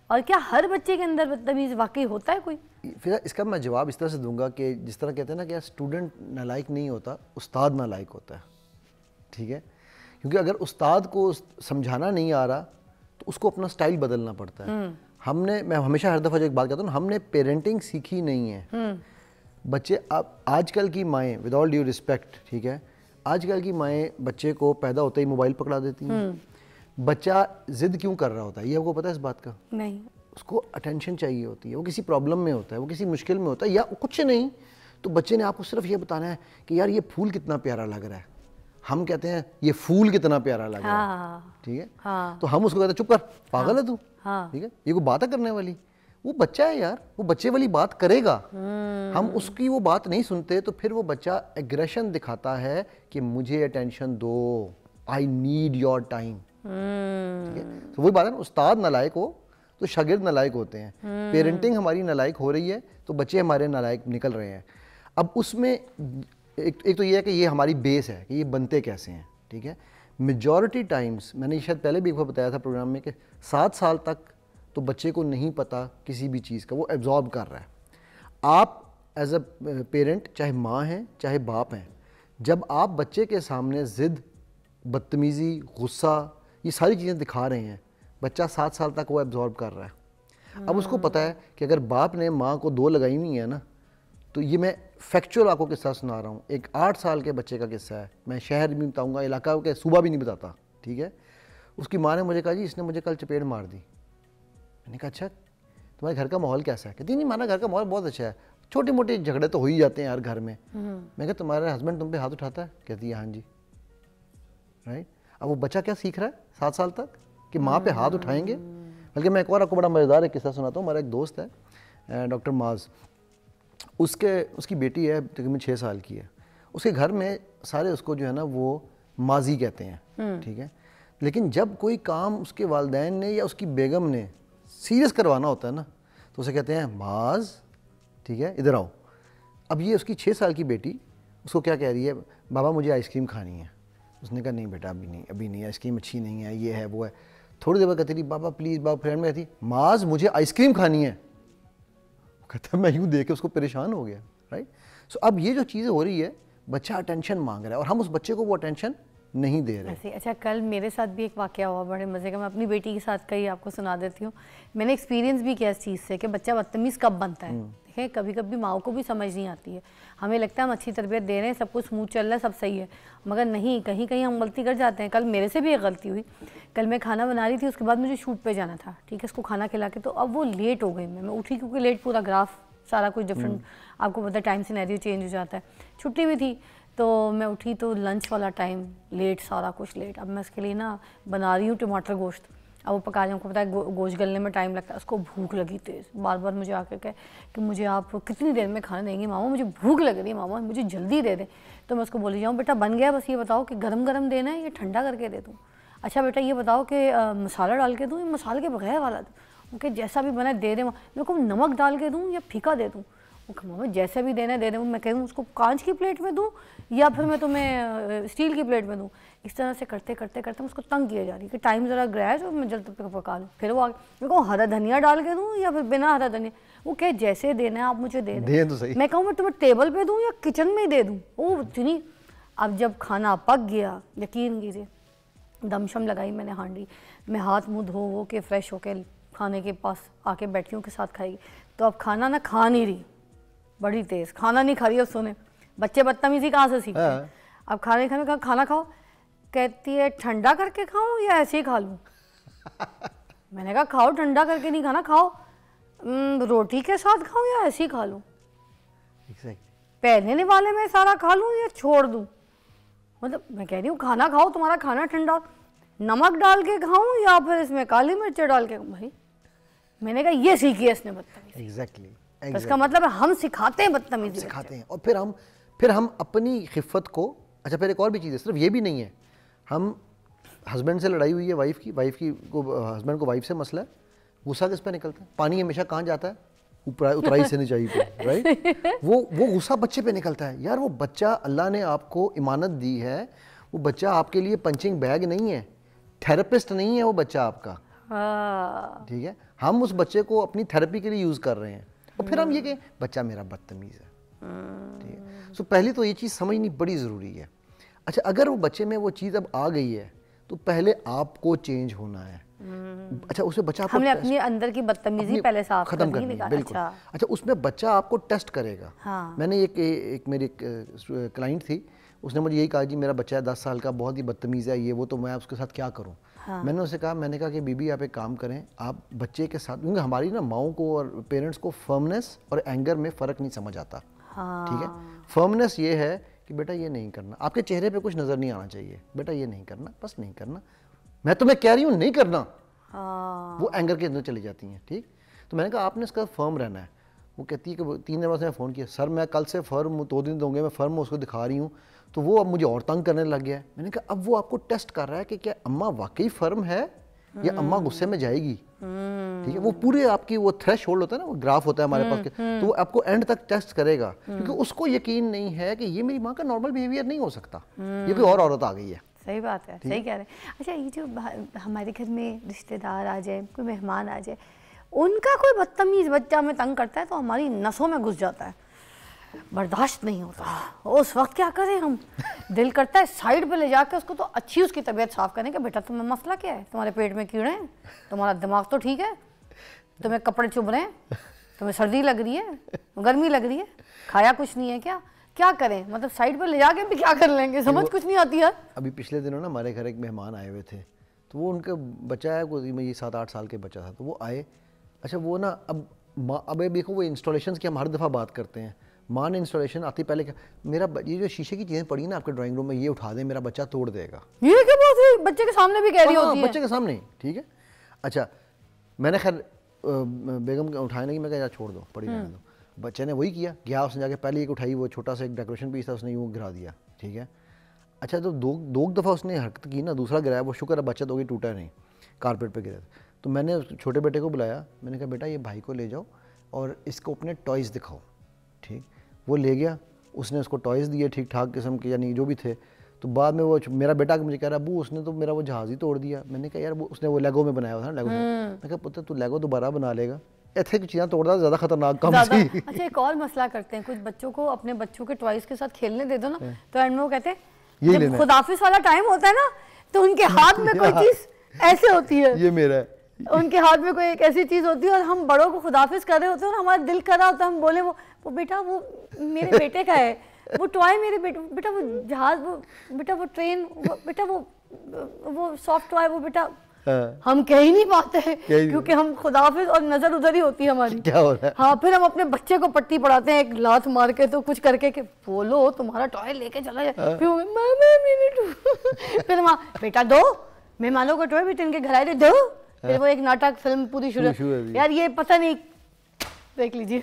اور کیا ہر بچے کے اندر بدتمیز واقعی ہوتا ہے کوئی؟ پھر اس کا میں جواب اس طرح سے دوں گا کہ جس طرح کہتے ہیں نا کہ اسٹوڈنٹ نالائق نہیں ہوتا، استاد نالائق ہوتا ہے. ٹھیک ہے، کیونکہ اگر استاد کو سمجھانا نہیں آ رہا تو اس کو اپنا سٹائل بدلنا پڑتا ہے. میں ہمیشہ ہر دفعہ جو ایک بات کہتا ہوں، ہم نے پیرنٹنگ سیکھی نہیں ہے. بچے آج کل کی مائیں ود آل ڈیو رسپیکٹ، ٹھیک ہے، آج کل کی مائیں بچے کو پیدا ہوتے ہی موبائل پکڑا دیتی ہیں. بچہ ضد کیوں کر رہا ہوتا ہے یہ آپ کو پتہ ہے اس بات کا؟ نہیں. اس کو اٹینشن چاہیے ہوتی ہے، وہ کسی پرابلم میں ہوتا ہے، وہ کسی مشکل میں ہوتا ہے یا کچھ نہیں، تو بچے نے آپ کو صرف یہ بتانا ہے کہ یار یہ پھول کتنا پیارا لگ رہا ہے. ہم کہتے ہیں یہ پھول کتنا پیارا لگ رہا ہے، ٹھیک ہے، تو ہم اس کو کہتے ہیں چپ کر، پاگل ہے تو، ٹھیک ہے، یہ کوئی بات ہے کرنے والی؟ وہ بچہ ہے یار، وہ بچے والی بات کرے گا. ہم اس کی وہ بات نہیں سنتے تو پھر وہ بچہ ایگریشن دکھاتا ہے کہ مجھے اٹینشن دو، آئی نیڈ یور ٹائم. ٹھیک ہے، تو وہی بات ہے نا، استاد نالائق ہو تو شاگرد نالائق ہوتے ہیں. پیرنٹنگ ہماری نالائق ہو رہی ہے تو بچے ہمارے نالائق نکل رہے ہیں. اب اس میں ایک تو یہ ہے کہ یہ ہماری بیس ہے کہ یہ بنتے کیسے ہیں. ٹھیک ہے، میجورٹی ٹائمز میں نے شاید پہلے بھی ایک بار بتایا تھا پروگرام میں کہ 7 سال تک تو بچے کو نہیں پتا کسی بھی چیز کا، وہ ایبزارب کر رہا ہے. آپ ایز اے پیرنٹ، چاہے ماں ہیں چاہے باپ ہیں، جب آپ بچے کے سامنے ضد، بدتمیزی، غصہ، یہ ساری چیزیں دکھا رہے ہیں، بچہ 7 سال تک وہ ایبزارب کر رہا ہے. اب اس کو پتہ ہے کہ اگر باپ نے ماں کو 2 لگائی ہوئی ہیں نا، تو یہ میں فیکچوئل آپ کو قصہ سنا رہا ہوں. ایک 8 سال کے بچے کا قصہ ہے، میں شہر بھی بتاؤں گا، علاقہ کے صوبہ بھی نہیں بتاتا. ٹھیک ہے، اس کی ماں نے مجھے کہا جی اس نے مجھے کل چپیڑ مار دی. میں نے کہا اچھا تمہارے گھر کا ماحول کیسا ہے؟ کہتی نہیں ہمارا گھر کا ماحول بہت اچھا ہے، چھوٹی موٹی جھگڑے تو ہو ہی جاتے ہیں ہر گھر میں. میں کہا تمہارا ہسبینڈ تم پہ ہاتھ اٹھاتا ہے؟ کہتی ہے ہاں جی. رائٹ، اب وہ بچہ کیا سیکھ رہا ہے 7 سال تک کہ ماں پہ ہاتھ اٹھائیں گے. بلکہ میں ایک اور آپ کو بڑا مزیدار ایک قصہ سناتا ہوں. ہمارا ایک دوست ہے ڈاکٹر معاذ، اس کی بیٹی ہے تقریباً 6 سال کی ہے. اس کے گھر میں سارے اس کو جو ہے نا وہ ماضی کہتے ہیں. ٹھیک ہے، لیکن جب کوئی کام اس کے والدین نے یا اس کی بیگم نے سیریس کروانا ہوتا ہے نا تو اسے کہتے ہیں معاذ. ٹھیک ہے، ادھر آؤ. اب یہ اس کی 6 سال کی بیٹی اس کو کیا کہہ رہی ہے، بابا مجھے آئس کریم کھانی ہے. اس نے کہا نہیں بیٹا ابھی نہیں آئس کریم اچھی نہیں ہے، یہ ہے وہ ہے. تھوڑی دیر بعد کہتی رہی بابا پلیز، بابا فرینڈ میں کہتی معاذ مجھے آئس کریم کھانی ہے. وہ کہتا ہے میں یوں دیکھ کے اس کو پریشان ہو گیا. رائٹ، سو اب یہ جو چیزیں ہو رہی ہے، بچہ اٹینشن مانگ رہا ہے اور ہم اس بچے کو وہ اٹینشن نہیں دے رہے. اچھا، کل میرے ساتھ بھی ایک واقعہ ہوا بڑے مزے کا، میں اپنی بیٹی کے ساتھ کا ہی آپ کو سنا دیتی ہوں. میں نے ایکسپیرینس بھی کیا اس چیز سے کہ بچہ بدتمیز کب بنتا ہے. دیکھیں کبھی کبھی ماؤں کو بھی سمجھ نہیں آتی ہے، ہمیں لگتا ہے ہم اچھی تربیت دے رہے ہیں، سب کچھ اسموتھ چل رہا ہے، سب صحیح ہے، مگر نہیں، کہیں کہیں ہم غلطی کر جاتے ہیں. کل میرے سے بھی ایک غلطی ہوئی. کل میں کھانا بنا رہی تھی، اس کے بعد مجھے شوٹ پہ جانا تھا. ٹھیک ہے، اس کو کھانا کھلا کے، تو اب وہ لیٹ ہو گئی. میں اٹھی کیونکہ لیٹ، پورا گراف سارا کچھ ڈفرینٹ، آپ کو پتہ ٹائم سینیریو چینج ہو جاتا ہے. چھٹی بھی تھی تو میں اٹھی تو لنچ والا ٹائم لیٹ، سارا کچھ لیٹ. اب میں اس کے لیے نا بنا رہی ہوں ٹماٹر گوشت. اب وہ پکا رہی ہوں، کو پتہ ہے گوشت گلنے میں ٹائم لگتا ہے. اس کو بھوک لگی تیز، بار بار مجھے آ کے کہے کہ مجھے آپ کتنی دیر میں کھانا دیں گی ماما، مجھے بھوک لگ رہی ہے ماما، مجھے جلدی دے دیں. تو میں اس کو بولی جاؤں بیٹا بن گیا، بس یہ بتاؤ کہ گرم گرم دینا ہے یا ٹھنڈا کر کے دے دوں؟ اچھا بیٹا یہ بتاؤ کہ مسالہ ڈال کے دوں یا مسالے کے بغیر والا دوں؟ کہ جیسا بھی بنا دے دیں. میرے کو نمک ڈال کے دوں یا پھیکا دے دوں؟ ماما جیسے بھی دینا ہے دے دیں. میں کہوں اس کو کانچ کی پلیٹ میں دوں یا پھر میں تمہیں اسٹیل کی پلیٹ میں دوں؟ اس طرح سے کرتے کرتے کرتے میں اس کو تنگ کیا جا رہی کہ ٹائم ذرا گرا ہے میں جلد پکا لوں. پھر وہ میں کہوں ہرا دھنیا ڈال کے دوں یا پھر بنا ہرا دھنیا؟ وہ کہ جیسے دینا ہے آپ مجھے دے دیں. میں کہوں میں تمہیں ٹیبل پہ دوں یا کچن میں ہی دے دوں؟ وہ اتنی. اب جب کھانا پک گیا، یقین کیجیے دم شم لگائی میں نے ہانڈی میں، ہاتھ منہ دھو کے فریش ہو کے کھانے کے پاس آ کے بیٹھی ہوں کے ساتھ کھائی. تو اب کھانا نہ کھا نہیں رہی، بڑی تیز کھانا نہیں کھا رہی. اب سونے بچے بدتمیزی کہاں سے سیکھتے ہیں. اب کھانے کھانے کھانا کھاؤ، کہتی ہے ٹھنڈا کر کے کھاؤں یا ایسے ہی کھا لوں؟ میں نے کہا کھاؤ، ٹھنڈا کر کے نہیں کھانا، کھاؤ روٹی کے ساتھ کھاؤں یا ایسے ہی کھا لوں؟ پہلے والے میں سارا کھا لوں یا چھوڑ دوں؟ مطلب میں کہہ رہی ہوں کھانا کھاؤ، تمہارا کھانا ٹھنڈا، نمک ڈال کے کھاؤں یا پھر اس میں کالی مرچ ڈال کے؟ بھائی میں نے کہا یہ سیکھی ہے اس نے بدتمیزی. اس کا مطلب ہم سکھاتے ہیں بدتمیزی، سکھاتے ہیں. اور پھر ہم اپنی خفت کو. اچھا پھر ایک اور بھی چیز ہے، صرف یہ بھی نہیں ہے. ہم ہسبینڈ سے لڑائی ہوئی ہے، وائف کی ہسبینڈ کو وائف سے مسئلہ ہے، غصہ کس پہ نکلتا ہے؟ پانی ہمیشہ کہاں جاتا ہے؟ اترائی سے نیچائی پہ. رائٹ، وہ غصہ بچے پہ نکلتا ہے. یار وہ بچہ اللہ نے آپ کو امانت دی ہے، وہ بچہ آپ کے لیے پنچنگ بیگ نہیں ہے، تھراپسٹ نہیں ہے وہ بچہ آپ کا. ٹھیک ہے، ہم اس بچے کو اپنی تھیراپی کے لیے یوز کر رہے ہیں اور پھر ہم یہ کہ بچہ میرا بدتمیز ہے. ٹھیک ہے, سو پہلی تو یہ چیز سمجھنی بڑی ضروری ہے. اچھا اگر وہ بچے میں وہ چیز اب آ گئی ہے تو پہلے آپ کو چینج ہونا ہے. اچھا اس میں بچہ آپ کو ہم نے اپنے اندر کی بدتمیزی پہلے صاف ختم کرنی ہے. بالکل. اچھا اس میں بچہ آپ کو ٹیسٹ کرے گا. میں نے ایک میری کلائنٹ تھی, اس نے مجھے یہی کہا جی میرا بچہ ہے 10 سال کا, بہت ہی بدتمیز ہے یہ وہ, تو میں اس کے ساتھ کیا کروں. میں نے اسے کہا کہ بی بی آپ ایک کام کریں, آپ بچے کے ساتھ, کیونکہ ہماری نا ماؤں کو اور پیرنٹس کو فرمنس اور اینگر میں فرق نہیں سمجھ آتا. ٹھیک ہے, فرمنس یہ ہے کہ بیٹا یہ نہیں کرنا, آپ کے چہرے پہ کچھ نظر نہیں آنا چاہیے, بیٹا یہ نہیں کرنا, بس نہیں کرنا, میں تمہیں کہہ رہی ہوں نہیں کرنا. وہ اینگر کے اندر چلی جاتی ہیں. ٹھیک, تو میں نے کہا آپ نے اس کا فرم رہنا ہے. وہ کہتی ہے کہ 3 دن بعد میں فون کیا, سر میں کل سے فرم 2 دن دوں گے, میں فرم اس کو دکھا رہی ہوں, تو وہ اب مجھے اور تنگ کرنے لگ گیا ہے. میں نے کہا اب وہ آپ کو ٹیسٹ کر رہا ہے کہ کیا اماں واقعی فرم ہے یا اماں غصے میں جائے گی. ٹھیک ہے, وہ پورے آپ کی وہ تھریش ہولڈ ہوتا ہے نا, وہ گراف ہوتا ہے ہمارے پاس, تو وہ آپ کو اینڈ تک ٹیسٹ کرے گا, کیونکہ اس کو یقین نہیں ہے کہ یہ میری ماں کا نارمل بیہیویئر نہیں ہو سکتا, یہ کوئی اور عورت آ گئی ہے. صحیح بات ہے, صحیح کہہ رہے ہیں. اچھا یہ جو ہمارے گھر میں رشتہ دار آ جائے, کوئی مہمان آ جائے, ان کا کوئی بدتمیز بچہ ہمیں تنگ کرتا ہے تو ہماری نسوں میں گھس جاتا ہے, برداشت نہیں ہوتا. اس وقت کیا کریں ہم, دل کرتا ہے سائڈ پہ لے جا کے اس کو تو اچھی اس کی طبیعت صاف کریں کہ بیٹا تمہیں مسئلہ کیا ہے, تمہارے پیٹ میں کیڑے ہیں, تمہارا دماغ تو ٹھیک ہے, تمہیں کپڑے چبھ رہے ہیں, تمہیں سردی لگ رہی ہے, گرمی لگ رہی ہے, کھایا کچھ نہیں ہے کیا کریں, مطلب سائڈ پہ لے جا کے بھی کیا کر لیں گے, سمجھ کچھ نہیں آتی ہے. ابھی پچھلے دنوں نا ہمارے گھر ایک مہمان آئے ہوئے تھے, تو وہ ان کا بچہ ہے کوئی 7-8 سال کے بچہ تھا, تو وہ آئے. اچھا وہ نا اب دیکھو وہ انسٹالیشنس کی ہم ہر دفعہ بات کرتے ہیں, ماں نے انسٹالیشن آتی پہلے کہ میرا یہ جو شیشے کی چیزیں پڑی نا آپ کے ڈرائنگ روم میں, یہ اٹھا دیں, میرا بچہ توڑ دے گا. یہ کیا بات ہے, بچے کے سامنے بھی کہہ رہی ہوتی ہے, بچے کے سامنے. ٹھیک ہے, اچھا میں نے خیر بیگم کے اٹھانے لگی, میں کہا چھوڑ دو, پڑی رہنے دو. بچے نے وہی کیا, گیا اس نے جا کے پہلے ایک اٹھائی, وہ چھوٹا سا ایک ڈیکوریشن پیس تھا, اس نے یوں گرا دیا. ٹھیک ہے, اچھا تو دو دفعہ اس نے حرکت کی نا, دوسرا گرایا, وہ شکر ہے بچہ تو بھی ٹوٹا نہیں, کارپیٹ پہ گرا. تو میں نے چھوٹے بیٹے کو بلایا, میں نے کہا بیٹا یہ بھائی کو لے جاؤ اور اس کو اپنے ٹوائز دکھاؤ. ٹھیک, وہ لے گیا, اس نے اس کو ٹوائز دیے ٹھیک ٹھاک قسم کے, یعنی جو بھی تھے. تو بعد میں وہ میرا بیٹا مجھے کہہ رہا ابو اس نے تو میرا وہ جہاز ہی توڑ دیا. میں نے کہا یار اس نے وہ لیگو میں بنایا ہوا تھا نا, لیگو میں. میں کہا پتہ تو لیگو دوبارہ بنا لے گا, ایسے کچھ چیزیں توڑنا زیادہ خطرناک کام سی. اچھا ایک اور مسئلہ کرتے ہیں, کچھ بچوں کو اپنے بچوں کے ٹوائز کے ساتھ کھیلنے دے دو نا, تو اینڈ میں وہ کہتے ہیں جب خدافظ والا ٹائم ہوتا ہے نا, تو ان کے ہاتھ میں کوئی چیز ایسے ہوتی ہے, یہ میرا ہے, ان کے ہاتھ میں کوئی ایک ایسی چیز ہوتی ہے, اور ہم بڑوں کو خدافظ کر رہے ہوتے ہیں اور ہمارا دل کر رہا ہوتا ہے ہم بولیں وہ بیٹا وہ میرے بیٹے کا ہے, وہ ٹوائے میرے بیٹا وہ جہاز, وہ بیٹا وہ ٹرین, بیٹا وہ سافٹ ٹوائے, وہ بیٹا. ہم کہہ ہی نہیں پاتے ہیں کیونکہ ہم خدافظ اور نظر ادھر ہی ہوتی ہے ہماری. کیا ہو رہا ہے, ہاں پھر ہم اپنے بچے کو پٹی پڑھاتے ہیں, ایک لات مار کے تو کچھ کر کے کہ بولو تمہارا ٹوائے لے کے چلا جائے, پھر وہاں بیٹا دو مہمانوں کا ٹوائے بھی ان کے گھر آئے دو, پھر وہ ایک ناٹک فلم پوری شروع. یار یہ پتہ نہیں, دیکھ لیجیے.